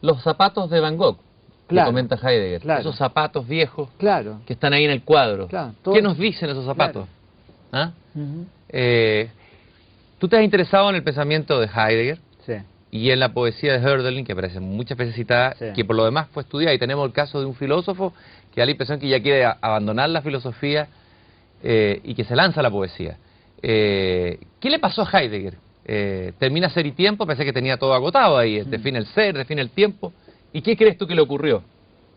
los zapatos de Van Gogh, Claro, que comenta Heidegger. claro. Esos zapatos viejos Claro. que están ahí en el cuadro. Claro, ¿Qué nos dicen esos zapatos? Claro. ¿Ah? Tú te has interesado en el pensamiento de Heidegger Sí. y en la poesía de Hölderlin, que aparece muchas veces citada, Sí. que por lo demás fue estudiada. Y tenemos el caso de un filósofo que da la impresión que ya quiere abandonar la filosofía y que se lanza a la poesía. ¿Qué le pasó a Heidegger? Termina Ser y Tiempo, pensé que tenía todo agotado ahí, define el ser, define el tiempo. ¿Y qué crees tú que le ocurrió?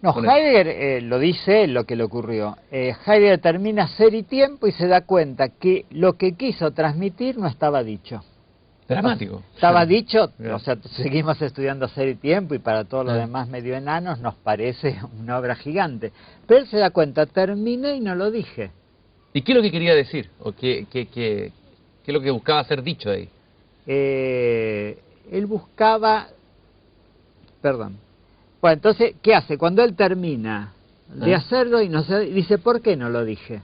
No, Heidegger lo dice lo que le ocurrió. Heidegger termina Ser y Tiempo y se da cuenta que lo que quiso transmitir no estaba dicho. Dramático. Estaba dicho, Yeah. o sea, seguimos estudiando Ser y Tiempo y para todos los demás medio enanos nos parece una obra gigante. Pero él se da cuenta, terminé y no lo dije. ¿Y qué es lo que quería decir? ¿O qué es lo que buscaba ser dicho ahí? Él buscaba... Perdón. Bueno, entonces, ¿qué hace? Cuando él termina de hacerlo y no se, dice, ¿por qué no lo dije?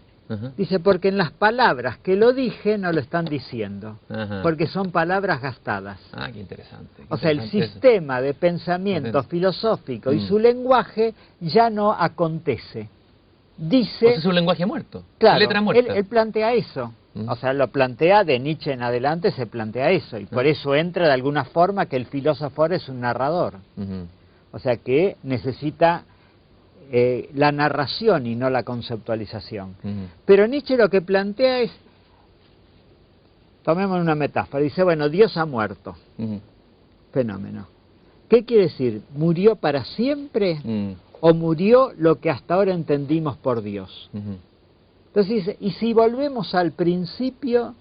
Dice, porque en las palabras que lo dije no lo están diciendo, porque son palabras gastadas. Ah, qué interesante. O sea, el sistema de pensamiento filosófico y su lenguaje ya no acontece. Dice... O sea, es un lenguaje muerto, claro, letra muerta. Él plantea eso. O sea, lo plantea de Nietzsche en adelante, se plantea eso. Y por eso entra de alguna forma que el filósofo es un narrador. O sea, que necesita la narración y no la conceptualización. Pero Nietzsche lo que plantea es, tomemos una metáfora, dice, bueno, Dios ha muerto. Fenómeno. ¿Qué quiere decir? ¿Murió para siempre o murió lo que hasta ahora entendimos por Dios? Entonces dice, y si volvemos al principio,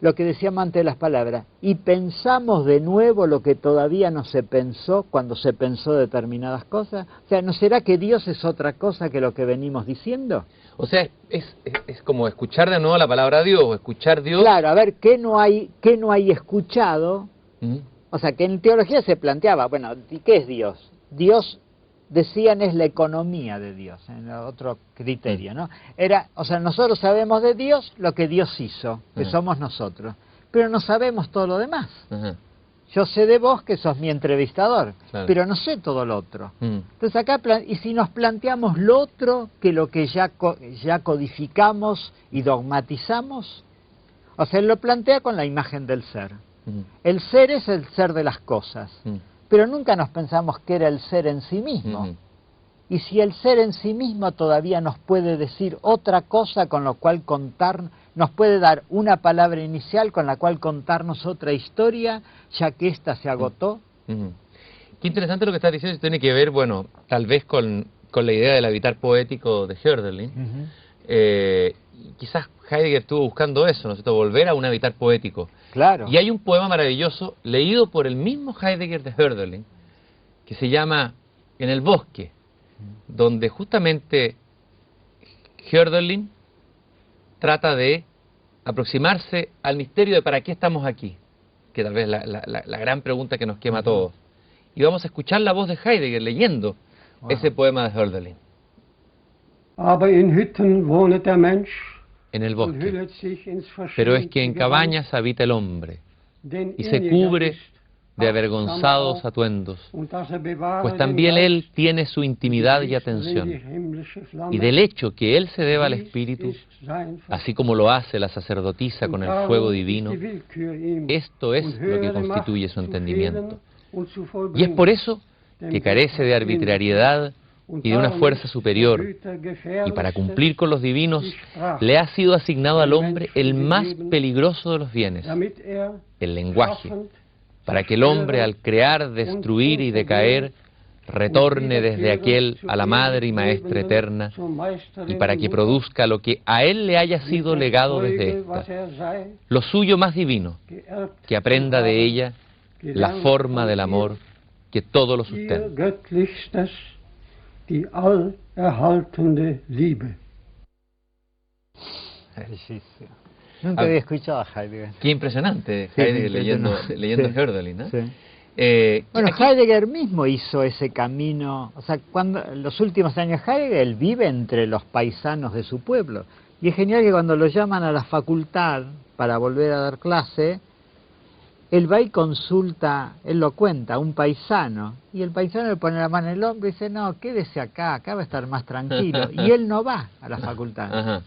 lo que decíamos antes de las palabras, y pensamos de nuevo lo que todavía no se pensó cuando se pensó determinadas cosas, o sea, ¿no será que Dios es otra cosa que lo que venimos diciendo? O sea, es como escuchar de nuevo la palabra Dios, o escuchar Dios... Claro, a ver, ¿qué no hay escuchado? O sea, que en teología se planteaba, bueno, ¿qué es Dios? Dios, decían, es la economía de Dios, en otro criterio, ¿no? Era, o sea, nosotros sabemos de Dios lo que Dios hizo, que somos nosotros, pero no sabemos todo lo demás. Yo sé de vos que sos mi entrevistador, pero no sé todo lo otro. Entonces acá, y si nos planteamos lo otro que lo que ya codificamos y dogmatizamos, o sea, él lo plantea con la imagen del ser. El ser es el ser de las cosas. Pero nunca nos pensamos que era el ser en sí mismo. Y si el ser en sí mismo todavía nos puede decir otra cosa con lo cual contar, nos puede dar una palabra inicial con la cual contarnos otra historia, ya que ésta se agotó. Qué interesante lo que estás diciendo, tiene que ver, bueno, tal vez con la idea del habitar poético de Hölderlin. Quizás Heidegger estuvo buscando eso, ¿no es cierto? Volver a un habitar poético. Claro. Y hay un poema maravilloso, leído por el mismo Heidegger de Hölderlin, que se llama En el bosque, donde justamente Hölderlin trata de aproximarse al misterio de para qué estamos aquí, que tal vez es la gran pregunta que nos quema a todos. Y vamos a escuchar la voz de Heidegger leyendo ese poema de Hölderlin. Aber in Hütten wohnet der Mensch, En el und bosque. hüllet sich ins Pero es que en verschmiegte cabañas habita el hombre, denn y se inniger cubre ist, de achtsam avergonzados auch, atuendos, und dass bewahre pues den también Geist, él tiene su intimidad y die atención, himmlische Flamme, y del hecho que él se deba al dies Espíritu, ist sein así como lo hace la sacerdotisa und con el darum fuego ist divino, die Willkür ihm, esto es und lo que höhere Macht constituye su zu entendimiento. fehlen und zu Y es vollbringen, por eso denn que Gott carece de hat ihn arbitrariedad und y de una darum fuerza ist superior, der Güter y para gefährlichste cumplir con los divinos die Sprache, le ha sido asignado al dem hombre Menschen el más gegeben, peligroso de los bienes, damit er el lenguaje, schaffend, para que el hombre al crear, destruir y decaer retorne desde aquel a la Madre y Maestra eterna, y para que produzca lo que a él le haya sido legado desde esta, lo suyo más divino, que aprenda de ella la forma del amor que todo lo ihr sustenta. Göttlichstes, die allerhaltende Liebe. Nunca había escuchado a Heidegger. Qué impresionante, Sí, Heidegger impresionante. leyendo Sí. Hölderlin, ¿no? Sí. Bueno, Aquí- Heidegger mismo hizo ese camino, o sea, cuando en los últimos años Heidegger él vive entre los paisanos de su pueblo, y es genial que cuando lo llaman a la facultad para volver a dar clase, él va y consulta, él lo cuenta, a un paisano, y el paisano le pone la mano en el hombro y dice, no, quédese acá, acá va a estar más tranquilo, y él no va a la facultad. Ajá.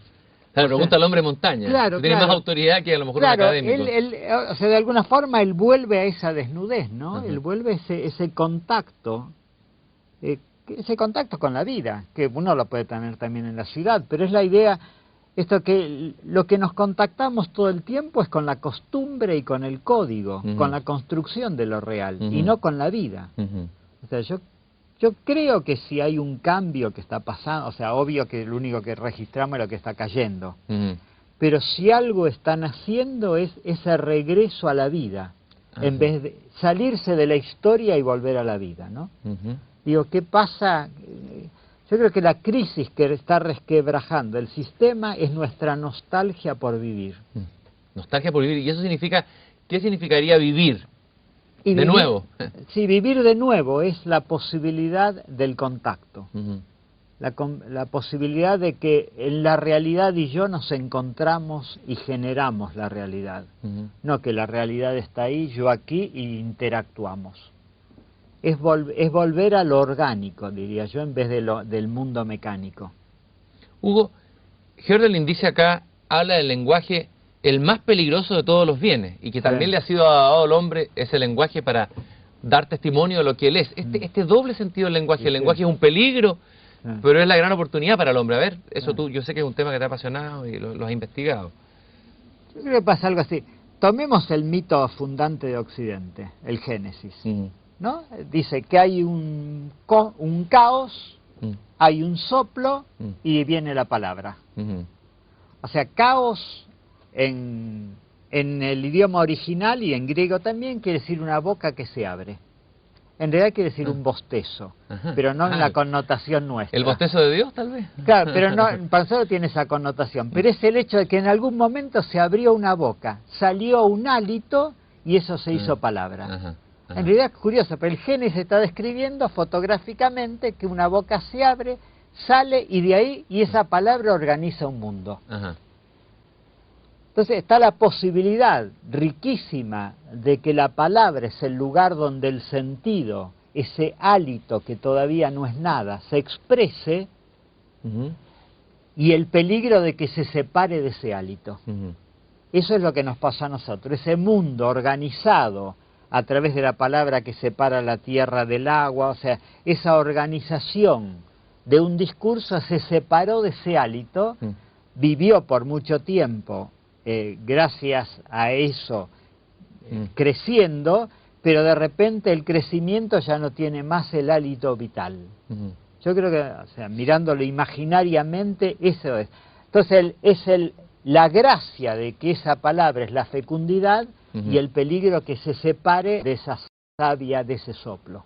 Claro, pregunta al hombre montaña. Claro, Tiene claro. más autoridad que a lo mejor un Claro, académico. o sea, de alguna forma él vuelve a esa desnudez, ¿no? Ajá. Él vuelve a ese contacto con la vida, que uno lo puede tener también en la ciudad, pero es la idea, esto que lo que nos contactamos todo el tiempo es con la costumbre y con el código, con la construcción de lo real, y no con la vida. O sea, yo creo que si hay un cambio que está pasando, o sea, obvio que lo único que registramos es lo que está cayendo, pero si algo están haciendo es ese regreso a la vida, en vez de salirse de la historia y volver a la vida, ¿no? Digo, ¿qué pasa? Yo creo que la crisis que está resquebrajando el sistema es nuestra nostalgia por vivir. Nostalgia por vivir. ¿Y eso significa, qué significaría vivir? Y de nuevo. Sí, vivir de nuevo es la posibilidad del contacto. La posibilidad de que en la realidad y yo nos encontramos y generamos la realidad. No que la realidad está ahí, yo aquí y interactuamos. Es volver a lo orgánico, diría yo, en vez del mundo mecánico. Hugo, Hölderlin dice acá, habla del lenguaje el más peligroso de todos los bienes, y que también le ha sido dado al hombre ese lenguaje para dar testimonio de lo que él es. Este doble sentido del lenguaje, el lenguaje es un peligro, pero es la gran oportunidad para el hombre. A ver, eso yo sé que es un tema que te ha apasionado y lo has investigado. Yo creo que pasa algo así. Tomemos el mito fundante de Occidente, el Génesis, ¿no? Dice que hay un caos, hay un soplo y viene la palabra. O sea, caos en el idioma original y en griego también quiere decir una boca que se abre. En realidad quiere decir un bostezo, pero no en la connotación nuestra. ¿El bostezo de Dios, tal vez? Claro, pero no, para nosotros tiene esa connotación. Pero es el hecho de que en algún momento se abrió una boca, salió un hálito y eso se hizo palabra. En realidad es curioso, pero el Génesis está describiendo fotográficamente que una boca se abre, sale y de ahí, y esa palabra organiza un mundo. Entonces está la posibilidad riquísima de que la palabra es el lugar donde el sentido, ese hálito que todavía no es nada, se exprese, y el peligro de que se separe de ese hálito. Eso es lo que nos pasa a nosotros, ese mundo organizado a través de la palabra que separa la tierra del agua, o sea, esa organización de un discurso se separó de ese hálito, vivió por mucho tiempo gracias a eso creciendo, pero de repente el crecimiento ya no tiene más el hálito vital. Yo creo que, o sea, mirándolo imaginariamente, eso es. Entonces la gracia de que esa palabra es la fecundidad y el peligro que se separe de esa savia, de ese soplo.